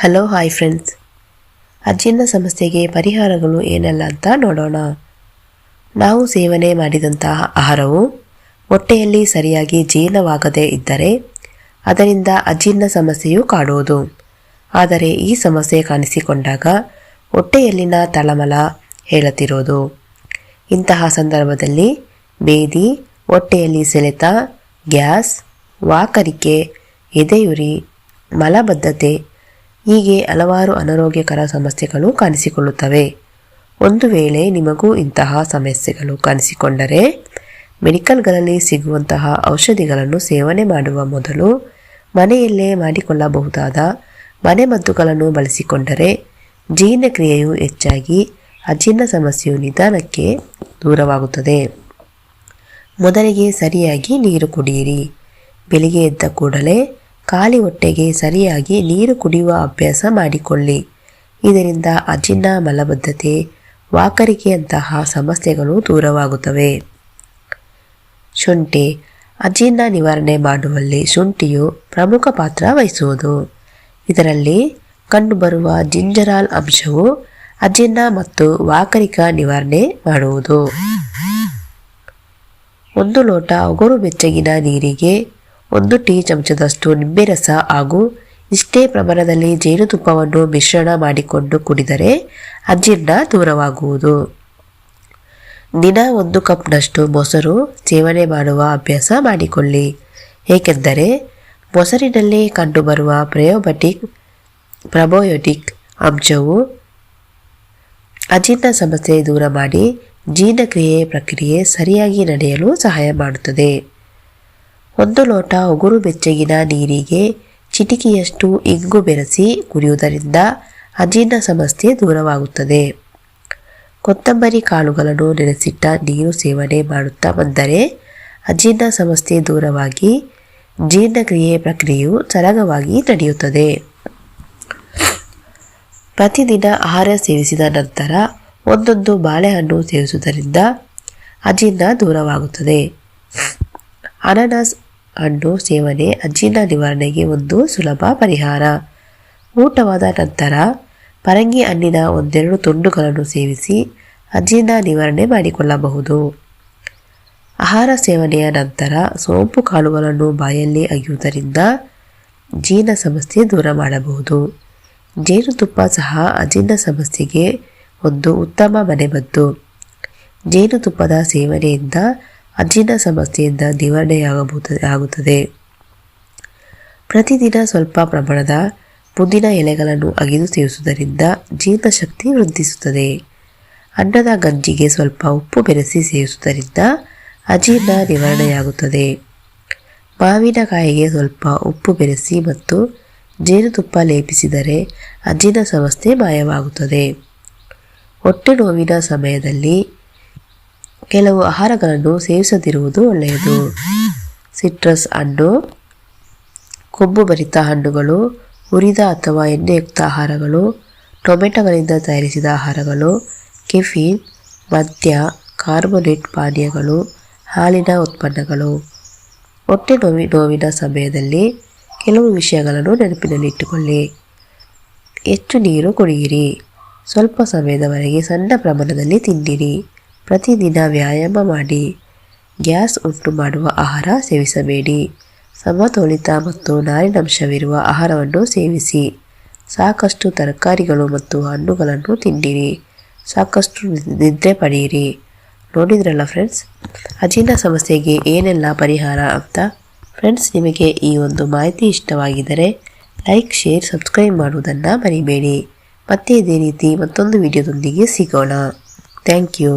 Hello hi friends, ಅಜೀರ್ಣ ಸಮಸ್ಯೆಗೆ ಪರಿಹಾರಗಳು ಏನೆಲ್ಲ ಅಂತ ನೋಡೋಣ. ನಾವು ಸೇವನೆ ಮಾಡಿದಂತಹ ಆಹಾರವು ಹೊಟ್ಟೆಯಲ್ಲಿ ಸರಿಯಾಗಿ ಜೀರ್ಣವಾಗದೇ ಇದ್ದರೆ ಅದರಿಂದ ಅಜೀರ್ಣ ಸಮಸ್ಯೆಯು ಕಾಡುವುದು. ಆದರೆ ಈ ಸಮಸ್ಯೆ ಕಾಣಿಸಿಕೊಂಡಾಗ ಹೊಟ್ಟೆಯಲ್ಲಿನ ತಳಮಳ ಹೇಳುತ್ತಿರೋದು. ಇಂತಹ ಸಂದರ್ಭದಲ್ಲಿ ಬೇದಿ, ಹೊಟ್ಟೆಯಲ್ಲಿ ಸೆಳೆತ, ಗ್ಯಾಸ್, ವಾಕರಿಕೆ, ಎದೆಯುರಿ, ಮಲಬದ್ಧತೆ ಹೀಗೆ ಹಲವಾರು ಅನಾರೋಗ್ಯಕರ ಸಮಸ್ಯೆಗಳು ಕಾಣಿಸಿಕೊಳ್ಳುತ್ತವೆ. ಒಂದು ವೇಳೆ ನಿಮಗೂ ಇಂತಹ ಸಮಸ್ಯೆಗಳು ಕಾಣಿಸಿಕೊಂಡರೆ ಮೆಡಿಕಲ್ಗಳಲ್ಲಿ ಸಿಗುವಂತಹ ಔಷಧಿಗಳನ್ನು ಸೇವನೆ ಮಾಡುವ ಮೊದಲು ಮನೆಯಲ್ಲೇ ಮಾಡಿಕೊಳ್ಳಬಹುದಾದ ಮನೆಮದ್ದುಗಳನ್ನು ಬಳಸಿಕೊಂಡರೆ ಜೀರ್ಣಕ್ರಿಯೆಯು ಹೆಚ್ಚಾಗಿ ಅಜೀರ್ಣ ಸಮಸ್ಯೆಯು ನಿಧಾನಕ್ಕೆ ದೂರವಾಗುತ್ತದೆ. ಮೊದಲಿಗೆ ಸರಿಯಾಗಿ ನೀರು ಕುಡಿಯಿರಿ. ಬೆಳಿಗ್ಗೆ ಎದ್ದ ಕೂಡಲೇ ಖಾಲಿ ಹೊಟ್ಟೆಗೆ ಸರಿಯಾಗಿ ನೀರು ಕುಡಿಯುವ ಅಭ್ಯಾಸ ಮಾಡಿಕೊಳ್ಳಿ. ಇದರಿಂದ ಅಜೀರ್ಣ, ಮಲಬದ್ಧತೆ, ವಾಕರಿಕೆಯಂತಹ ಸಮಸ್ಯೆಗಳು ದೂರವಾಗುತ್ತವೆ. ಶುಂಠಿ. ಅಜೀರ್ಣ ನಿವಾರಣೆ ಮಾಡುವಲ್ಲಿ ಶುಂಠಿಯು ಪ್ರಮುಖ ಪಾತ್ರ ವಹಿಸುವುದು. ಇದರಲ್ಲಿ ಕಂಡುಬರುವ ಜಿಂಜರಾಲ್ ಅಂಶವು ಅಜೀರ್ಣ ಮತ್ತು ವಾಕರಿಕ ನಿವಾರಣೆ ಮಾಡುವುದು. 1 ಲೋಟ ಉಗುರು ಬೆಚ್ಚಗಿನ ನೀರಿಗೆ 1 ಟೀ ಚಮಚದಷ್ಟು ನಿಂಬೆ ರಸ ಹಾಗೂ ಇಷ್ಟೇ ಪ್ರಮಾಣದಲ್ಲಿ ಜೇನುತುಪ್ಪವನ್ನು ಮಿಶ್ರಣ ಮಾಡಿಕೊಂಡು ಕುಡಿದರೆ ಅಜೀರ್ಣ ದೂರವಾಗುವುದು. ದಿನ 1 ಕಪ್ನಷ್ಟು ಮೊಸರು ಸೇವನೆ ಮಾಡುವ ಅಭ್ಯಾಸ ಮಾಡಿಕೊಳ್ಳಿ. ಏಕೆಂದರೆ ಮೊಸರಿನಲ್ಲಿ ಕಂಡುಬರುವ ಪ್ರೊಬಯೋಟಿಕ್ ಅಂಶವು ಅಜೀರ್ಣ ಸಮಸ್ಯೆ ದೂರ ಮಾಡಿ ಜೀರ್ಣಕ್ರಿಯೆ ಪ್ರಕ್ರಿಯೆ ಸರಿಯಾಗಿ ನಡೆಯಲು ಸಹಾಯ ಮಾಡುತ್ತದೆ. 1 ಲೋಟ ಉಗುರು ಬೆಚ್ಚಗಿನ ನೀರಿಗೆ ಚಿಟಿಕೆಯಷ್ಟು ಇಂಗು ಬೆರೆಸಿ ಕುಡಿಯುವುದರಿಂದ ಅಜೀರ್ಣ ಸಮಸ್ಯೆ ದೂರವಾಗುತ್ತದೆ. ಕೊತ್ತಂಬರಿ ಕಾಳುಗಳನ್ನು ನೆನೆಸಿಟ್ಟ ನೀರು ಸೇವನೆ ಮಾಡುತ್ತಾ ಬಂದರೆ ಅಜೀರ್ಣ ಸಮಸ್ಯೆ ದೂರವಾಗಿ ಜೀರ್ಣಕ್ರಿಯೆ ಪ್ರಕ್ರಿಯೆಯು ಸರಾಗವಾಗಿ ನಡೆಯುತ್ತದೆ. ಪ್ರತಿದಿನ ಆಹಾರ ಸೇವಿಸಿದ ನಂತರ 1 ಬಾಳೆಹಣ್ಣು ಸೇವಿಸುವುದರಿಂದ ಅಜೀರ್ಣ ದೂರವಾಗುತ್ತದೆ. ಅನಾನಸ್ ಹಣ್ಣು ಸೇವನೆ ಅಜೀರ್ಣ ನಿವಾರಣೆಗೆ ಒಂದು ಸುಲಭ ಪರಿಹಾರ. ಊಟವಾದ ನಂತರ ಪರಂಗಿ ಹಣ್ಣಿನ 1-2 ತುಂಡುಗಳನ್ನು ಸೇವಿಸಿ ಅಜೀರ್ಣ ನಿವಾರಣೆ ಮಾಡಿಕೊಳ್ಳಬಹುದು. ಆಹಾರ ಸೇವನೆಯ ನಂತರ ಸೋಂಪು ಕಾಳುಗಳನ್ನು ಬಾಯಲ್ಲಿ ಅಗಿಯುವುದರಿಂದ ಜೀರ್ಣ ಸಮಸ್ಯೆ ದೂರ ಮಾಡಬಹುದು. ಜೇನುತುಪ್ಪ ಸಹ ಅಜೀರ್ಣ ಸಮಸ್ಯೆಗೆ ಒಂದು ಉತ್ತಮ ಮನೆಮದ್ದು. ಜೇನುತುಪ್ಪದ ಸೇವನೆಯಿಂದ ಅಜೀರ್ಣ ಸಮಸ್ಯೆಯಿಂದ ನಿವಾರಣೆಯಾಗುತ್ತದೆ. ಪ್ರತಿದಿನ ಸ್ವಲ್ಪ ಪ್ರಮಾಣದ ಪುದೀನ ಎಲೆಗಳನ್ನು ಅಗಿದು ಸೇವಿಸುವುದರಿಂದ ಜೀರ್ಣಶಕ್ತಿ ವೃದ್ಧಿಸುತ್ತದೆ. ಅನ್ನದ ಗಂಜಿಗೆ ಸ್ವಲ್ಪ ಉಪ್ಪು ಬೆರೆಸಿ ಸೇವಿಸುವುದರಿಂದ ಅಜೀರ್ಣ ನಿವಾರಣೆಯಾಗುತ್ತದೆ. ಮಾವಿನಕಾಯಿಗೆ ಸ್ವಲ್ಪ ಉಪ್ಪು ಬೆರೆಸಿ ಮತ್ತು ಜೇನುತುಪ್ಪ ಲೇಪಿಸಿದರೆ ಅಜೀರ್ಣ ಸಮಸ್ಯೆ ಮಾಯವಾಗುತ್ತದೆ. ಹೊಟ್ಟೆ ನೋವಿನ ಸಮಯದಲ್ಲಿ ಕೆಲವು ಆಹಾರಗಳನ್ನು ಸೇವಿಸದಿರುವುದು ಒಳ್ಳೆಯದು. ಸಿಟ್ರಸ್ ಹಣ್ಣು, ಕೊಬ್ಬು ಭರಿತ ಹಣ್ಣುಗಳು, ಹುರಿದ ಅಥವಾ ಎಣ್ಣೆಯುಕ್ತ ಆಹಾರಗಳು, ಟೊಮೆಟೊಗಳಿಂದ ತಯಾರಿಸಿದ ಆಹಾರಗಳು, ಕೆಫೀನ್, ಮದ್ಯ, ಕಾರ್ಬೋನೇಟ್ ಪಾನೀಯಗಳು, ಹಾಲಿನ ಉತ್ಪನ್ನಗಳು. ಹೊಟ್ಟೆ ನೋವಿನ ಸಮಯದಲ್ಲಿ ಕೆಲವು ವಿಷಯಗಳನ್ನು ನೆನಪಿನಲ್ಲಿಟ್ಟುಕೊಳ್ಳಿ. ಹೆಚ್ಚು ನೀರು ಕುಡಿಯಿರಿ. ಸ್ವಲ್ಪ ಸಮಯದವರೆಗೆ ಸಣ್ಣ ಪ್ರಮಾಣದಲ್ಲಿ ತಿನ್ನಿರಿ. ಪ್ರತಿದಿನ ವ್ಯಾಯಾಮ ಮಾಡಿ. ಗ್ಯಾಸ್ ಉಂಟು ಮಾಡುವ ಆಹಾರ ಸೇವಿಸಬೇಡಿ. ಸಮತೋಲಿತ ಮತ್ತು ನಾರಿನಂಶವಿರುವ ಆಹಾರವನ್ನು ಸೇವಿಸಿ. ಸಾಕಷ್ಟು ತರಕಾರಿಗಳು ಮತ್ತು ಹಣ್ಣುಗಳನ್ನು ತಿನ್ನಿರಿ. ಸಾಕಷ್ಟು ನಿದ್ರೆ ಪಡೆಯಿರಿ. ನೋಡಿದ್ರಲ್ಲ ಫ್ರೆಂಡ್ಸ್, ಅಜೀರ್ಣ ಸಮಸ್ಯೆಗೆ ಏನೆಲ್ಲ ಪರಿಹಾರ ಅಂತ. ಫ್ರೆಂಡ್ಸ್, ನಿಮಗೆ ಈ ಒಂದು ಮಾಹಿತಿ ಇಷ್ಟವಾಗಿದ್ದರೆ ಲೈಕ್, ಶೇರ್, ಸಬ್ಸ್ಕ್ರೈಬ್ ಮಾಡುವುದನ್ನು ಮರಿಬೇಡಿ. ಮತ್ತೆ ಇದೇ ರೀತಿ ಮತ್ತೊಂದು ವಿಡಿಯೋದೊಂದಿಗೆ ಸಿಗೋಣ. Thank you.